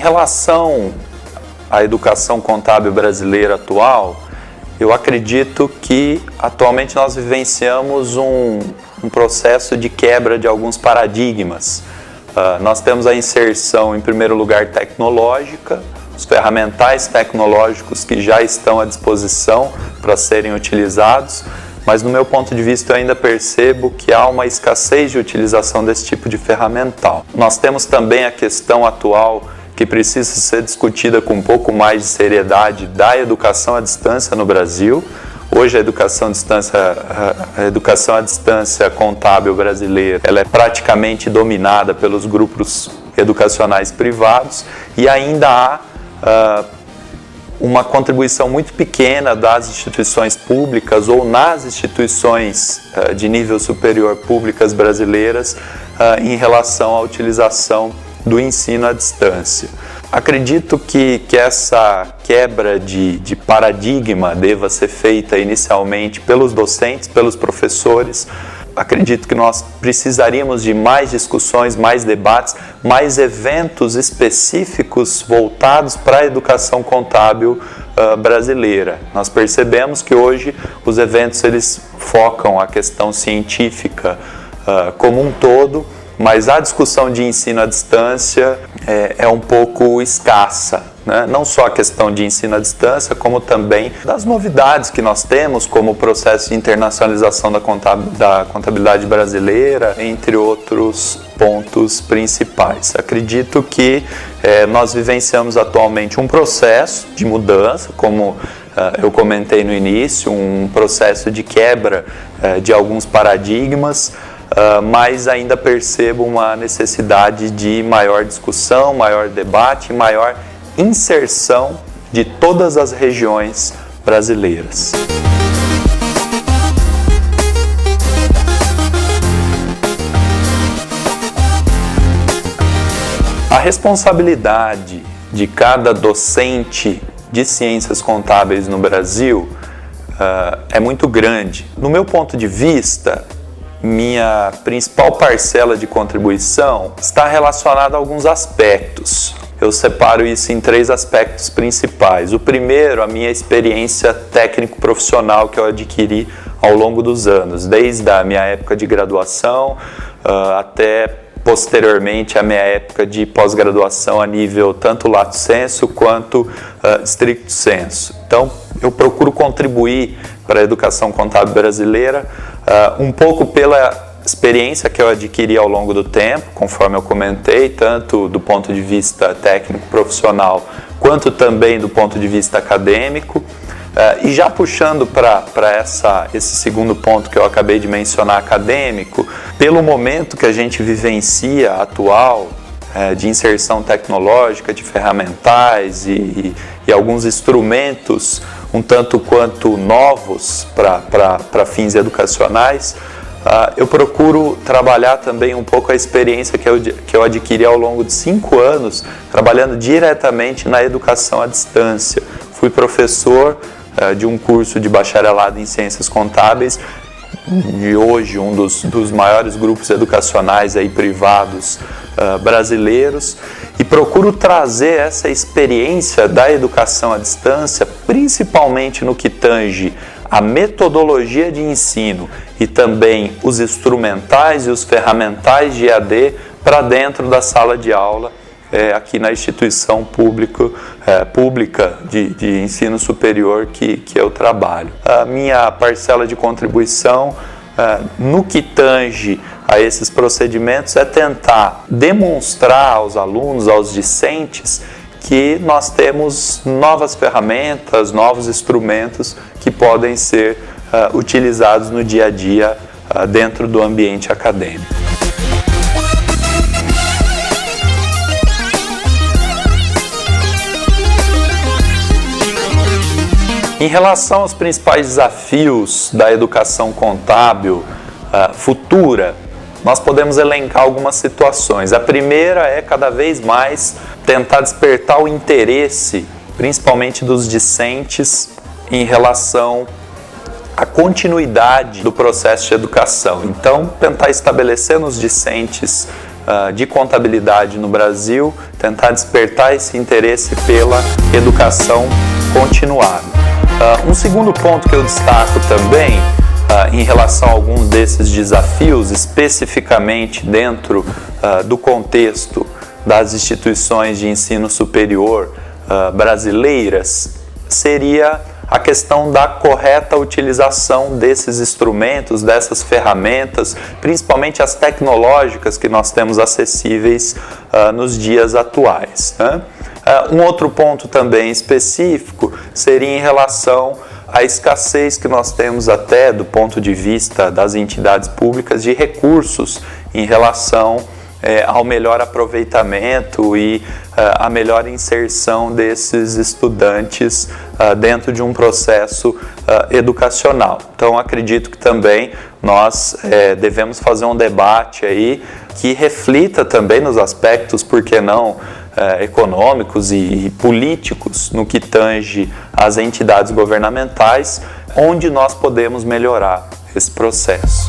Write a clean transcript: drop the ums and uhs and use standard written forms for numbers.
relação à educação contábil brasileira atual, eu acredito que atualmente nós vivenciamos um processo de quebra de alguns paradigmas. Nós temos a inserção, em primeiro lugar, tecnológica, os ferramentais tecnológicos que já estão à disposição para serem utilizados, mas no meu ponto de vista eu ainda percebo que há uma escassez de utilização desse tipo de ferramental. Nós temos também a questão atual que precisa ser discutida com um pouco mais de seriedade da educação à distância no Brasil. Hoje a educação à distância contábil brasileira ela é praticamente dominada pelos grupos educacionais privados e ainda há uma contribuição muito pequena das instituições públicas ou nas instituições de nível superior públicas brasileiras em relação à utilização do ensino à distância. Acredito que essa quebra de paradigma deva ser feita inicialmente pelos docentes, pelos professores. Acredito que nós precisaríamos de mais discussões, mais debates, mais eventos específicos voltados para a educação contábil brasileira. Nós percebemos que hoje os eventos eles focam a questão científica como um todo, mas a discussão de ensino à distância é um pouco escassa, né? Não só a questão de ensino à distância, como também das novidades que nós temos, como o processo de internacionalização da contabilidade brasileira, entre outros pontos principais. Acredito que nós vivenciamos atualmente um processo de mudança, como eu comentei no início, um processo de quebra de alguns paradigmas, mas ainda percebo uma necessidade de maior discussão, maior debate, maior inserção de todas as regiões brasileiras. A responsabilidade de cada docente de ciências contábeis no Brasil é muito grande. No meu ponto de vista, minha principal parcela de contribuição está relacionada a alguns aspectos. Eu separo isso em 3 aspectos principais. O primeiro, a minha experiência técnico-profissional que eu adquiri ao longo dos anos, desde a minha época de graduação até posteriormente a minha época de pós-graduação a nível tanto lato sensu quanto stricto sensu. Então, eu procuro contribuir para a educação contábil brasileira um pouco pela experiência que eu adquiri ao longo do tempo, conforme eu comentei, tanto do ponto de vista técnico profissional, quanto também do ponto de vista acadêmico. E já puxando para esse segundo ponto que eu acabei de mencionar, acadêmico, pelo momento que a gente vivencia atual, de inserção tecnológica, de ferramentais e alguns instrumentos um tanto quanto novos para fins educacionais, eu procuro trabalhar também um pouco a experiência que eu adquiri ao longo de 5 anos, trabalhando diretamente na educação à distância. Fui professor de um curso de bacharelado em Ciências Contábeis, e hoje um dos maiores grupos educacionais aí, privados brasileiros, e procuro trazer essa experiência da educação à distância, principalmente no que tange a metodologia de ensino e também os instrumentais e os ferramentais de EAD para dentro da sala de aula aqui na instituição pública de ensino superior que eu trabalho. A minha parcela de contribuição no que tange a esses procedimentos é tentar demonstrar aos alunos, aos discentes, que nós temos novas ferramentas, novos instrumentos que podem ser utilizados no dia a dia dentro do ambiente acadêmico. Em relação aos principais desafios da educação contábil futura, nós podemos elencar algumas situações. A primeira é cada vez mais tentar despertar o interesse, principalmente dos discentes, em relação à continuidade do processo de educação. Então, tentar estabelecer nos discentes de contabilidade no Brasil, tentar despertar esse interesse pela educação continuada. Um segundo ponto que eu destaco também, em relação a alguns desses desafios, especificamente dentro do contexto das instituições de ensino superior brasileiras, seria a questão da correta utilização desses instrumentos, dessas ferramentas, principalmente as tecnológicas que nós temos acessíveis nos dias atuais, né? Um outro ponto também específico seria em relação à escassez que nós temos até do ponto de vista das entidades públicas de recursos em relação ao melhor aproveitamento e a melhor inserção desses estudantes dentro de um processo educacional. Então, acredito que também nós devemos fazer um debate aí que reflita também nos aspectos, por que não, econômicos e políticos no que tange às entidades governamentais, onde nós podemos melhorar esse processo.